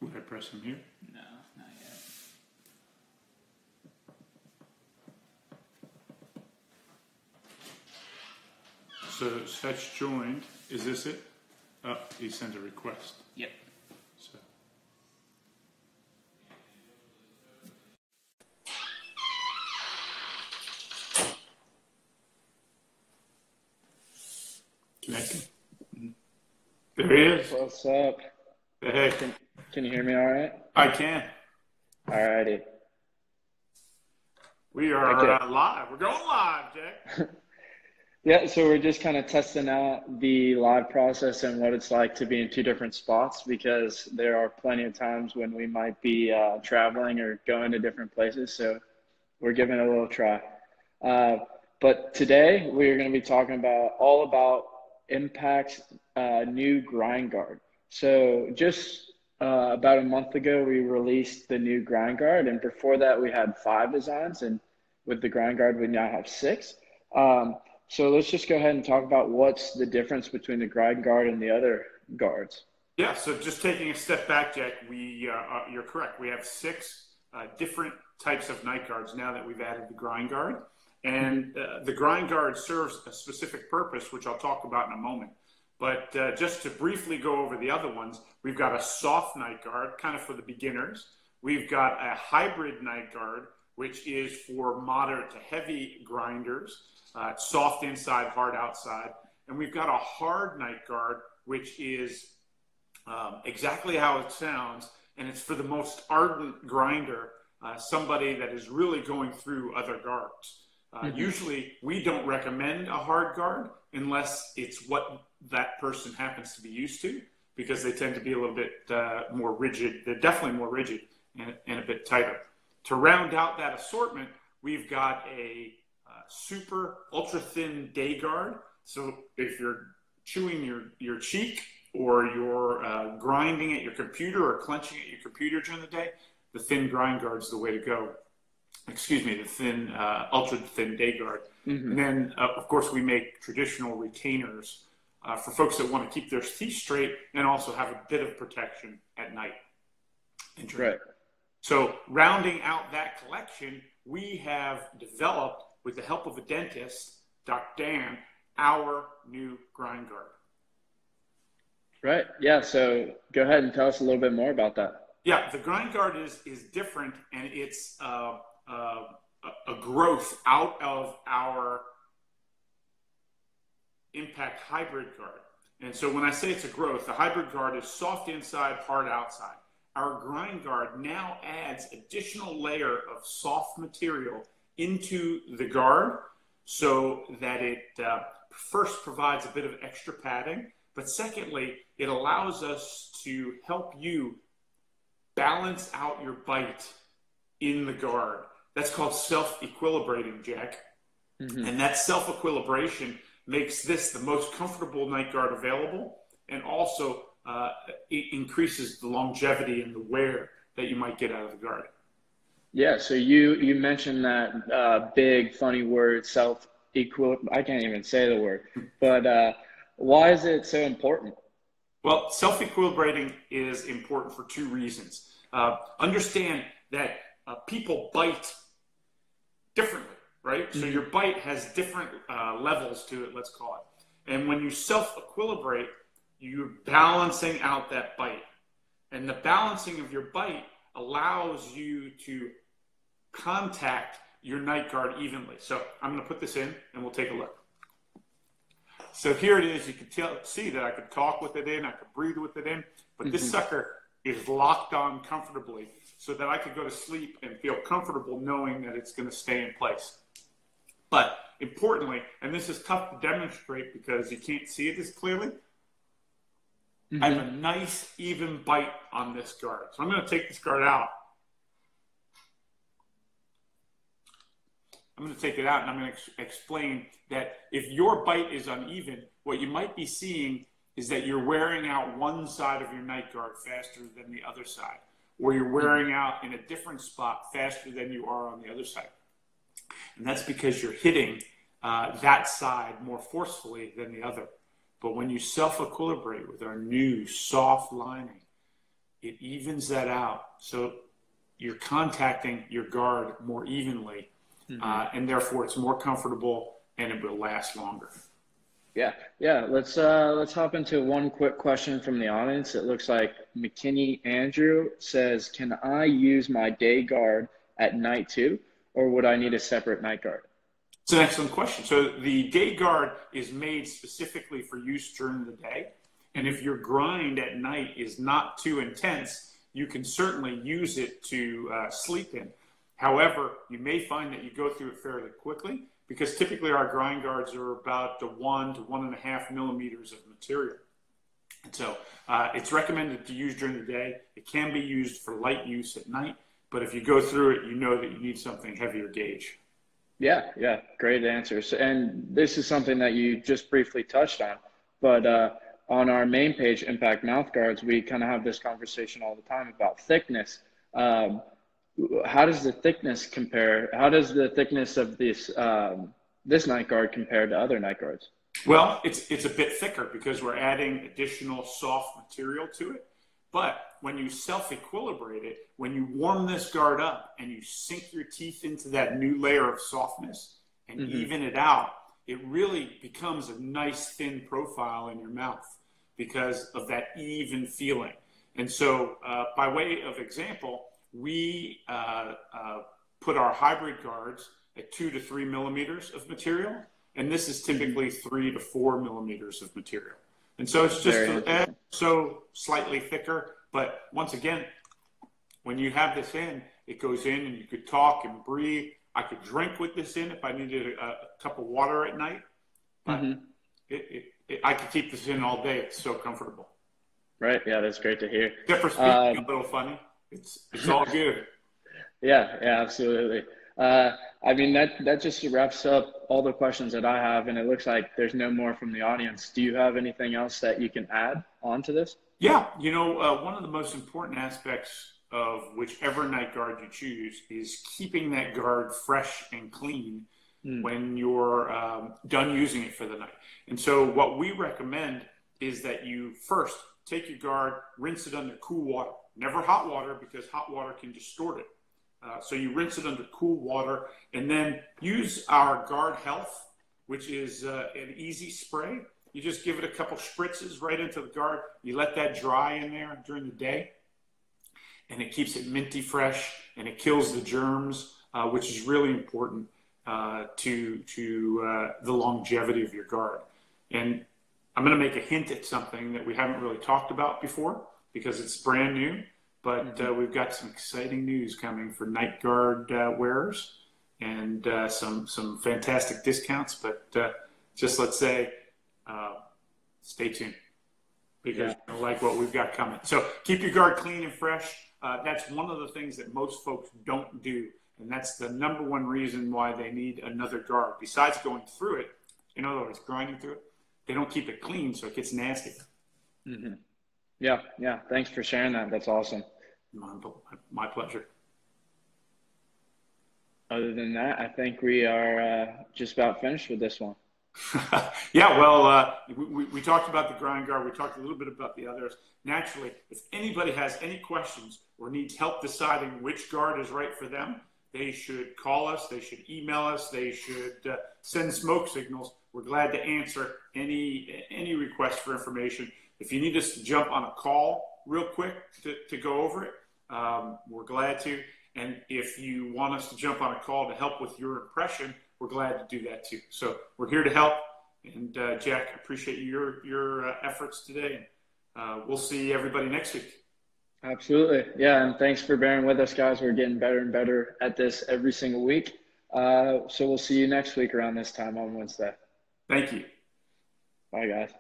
Will I press them here? No, not yet. So Fetch joined. Is this it? Oh, he sent a request. Yep. So. Connecting. There he is. What's up? Hey. Can you hear me all right? I can. Alrighty. We are live. We're going live, Jack. Yeah, so we're just kind of testing out the live process and what it's like to be in two different spots, because there are plenty of times when we might be traveling or going to different places. So we're giving it a little try. But today we're going to be talking all about Impact's new grind guard. So just about a month ago, we released the new grind guard, and before that we had 5 designs, and with the grind guard we now have 6. So let's just go ahead and talk about what's the difference between the grind guard and the other guards. Yeah, so just taking a step back, Jack, you're correct. We have 6 different types of night guards now that we've added the grind guard. And the grind guard serves a specific purpose, which I'll talk about in a moment. But just to briefly go over the other ones, we've got a soft night guard, kind of for the beginners. We've got a hybrid night guard, which is for moderate to heavy grinders. Soft inside, hard outside. And we've got a hard night guard, which is exactly how it sounds. And it's for the most ardent grinder, somebody that is really going through other guards. Usually we don't recommend a hard guard unless it's what that person happens to be used to, because they tend to be a little bit more rigid. They're definitely more rigid and a bit tighter. To round out that assortment, we've got a super ultra thin day guard. So if you're chewing your cheek, or you're grinding at your computer or clenching at your computer during the day, the thin grind guard is the way to go. Excuse me, the thin, ultra thin day guard. And then, of course, we make traditional retainers for folks that want to keep their teeth straight and also have a bit of protection at night. Right. So rounding out that collection, we have developed, with the help of a dentist, Dr. Dan, our new grind guard. Right. Yeah. So go ahead and tell us a little bit more about that. Yeah, the grind guard is different, and it's a growth out of our Impact hybrid guard. And so when I say it's a growth, the hybrid guard is soft inside, hard outside. Our grind guard now adds additional layer of soft material into the guard, so that it first provides a bit of extra padding, but secondly, it allows us to help you balance out your bite in the guard. That's called self-equilibrating, Jack. And that self-equilibration makes this the most comfortable night guard available, and also it increases the longevity and the wear that you might get out of the guard. Yeah, so you mentioned that big funny word, I can't even say the word, but why is it so important? Well, self-equilibrating is important for 2 reasons. Understand that people bite differently, right? So your bite has different levels to it, let's call it. And when you self-equilibrate, you're balancing out that bite. And the balancing of your bite allows you to contact your night guard evenly. So I'm going to put this in and we'll take a look. So here it is. You can see that I could talk with it in, I could breathe with it in, but this sucker is locked on comfortably so that I could go to sleep and feel comfortable knowing that it's going to stay in place. But importantly, and this is tough to demonstrate because you can't see it as clearly, I have a nice even bite on this guard. So I'm going to take this guard out. I'm going to take it out and I'm going to explain that if your bite is uneven, what you might be seeing is that you're wearing out one side of your night guard faster than the other side, or you're wearing out in a different spot faster than you are on the other side. And that's because you're hitting that side more forcefully than the other. But when you self-equilibrate with our new soft lining, it evens that out. So you're contacting your guard more evenly, and therefore it's more comfortable and it will last longer. Yeah, yeah. Let's hop into one quick question from the audience. It looks like McKinney Andrew says, "Can I use my day guard at night too, or would I need a separate night guard?" It's an excellent question. So the day guard is made specifically for use during the day, and if your grind at night is not too intense, you can certainly use it to sleep in. However, you may find that you go through it fairly quickly, because typically our grind guards are about the 1 to 1.5 millimeters of material. And so it's recommended to use during the day. It can be used for light use at night, but if you go through it, you know that you need something heavier gauge. Yeah, yeah, great answers. And this is something that you just briefly touched on, but on our main page, Impact Mouthguards, we kind of have this conversation all the time about thickness. How does the thickness compare? How does the thickness of this night guard compare to other night guards? Well, it's a bit thicker because we're adding additional soft material to it. But when you self-equilibrate it, when you warm this guard up and you sink your teeth into that new layer of softness and even it out, it really becomes a nice thin profile in your mouth because of that even feeling. And so by way of example, we put our hybrid guards at 2 to 3 millimeters of material, and this is typically 3 to 4 millimeters of material. And so it's just so slightly thicker, but once again, when you have this in, it goes in and you could talk and breathe. I could drink with this in if I needed a cup of water at night, but I could keep this in all day. It's so comfortable. Right, yeah, that's great to hear. Except for speaking a little funny. It's all good. Yeah, yeah, absolutely. I mean, that just wraps up all the questions that I have, and it looks like there's no more from the audience. Do you have anything else that you can add on to this? Yeah, one of the most important aspects of whichever night guard you choose is keeping that guard fresh and clean when you're done using it for the night. And so what we recommend is that you first take your guard, rinse it under cool water. Never hot water, because hot water can distort it. So you rinse it under cool water, and then use our Guard Health, which is an easy spray. You just give it a couple spritzes right into the guard. You let that dry in there during the day, and it keeps it minty fresh, and it kills the germs, which is really important to the longevity of your guard. And I'm going to make a hint at something that we haven't really talked about before, because it's brand new, but we've got some exciting news coming for night guard wearers, and some fantastic discounts. But just let's say, stay tuned, because you're gonna like what we've got coming. So keep your guard clean and fresh. That's one of the things that most folks don't do, and that's the #1 reason why they need another guard. Besides going through it, in other words, grinding through it, they don't keep it clean, so it gets nasty. Yeah, yeah. Thanks for sharing that. That's awesome. My pleasure. Other than that, I think we are just about finished with this one. Yeah, well, we talked about the grind guard. We talked a little bit about the others. Naturally, if anybody has any questions or needs help deciding which guard is right for them, they should call us. They should email us. They should send smoke signals. We're glad to answer any request for information. If you need us to jump on a call real quick to go over it, we're glad to. And if you want us to jump on a call to help with your impression, we're glad to do that too. So we're here to help. And Jack, appreciate your efforts today. We'll see everybody next week. Absolutely. Yeah, and thanks for bearing with us, guys. We're getting better and better at this every single week. So we'll see you next week around this time on Wednesday. Thank you. Bye, guys.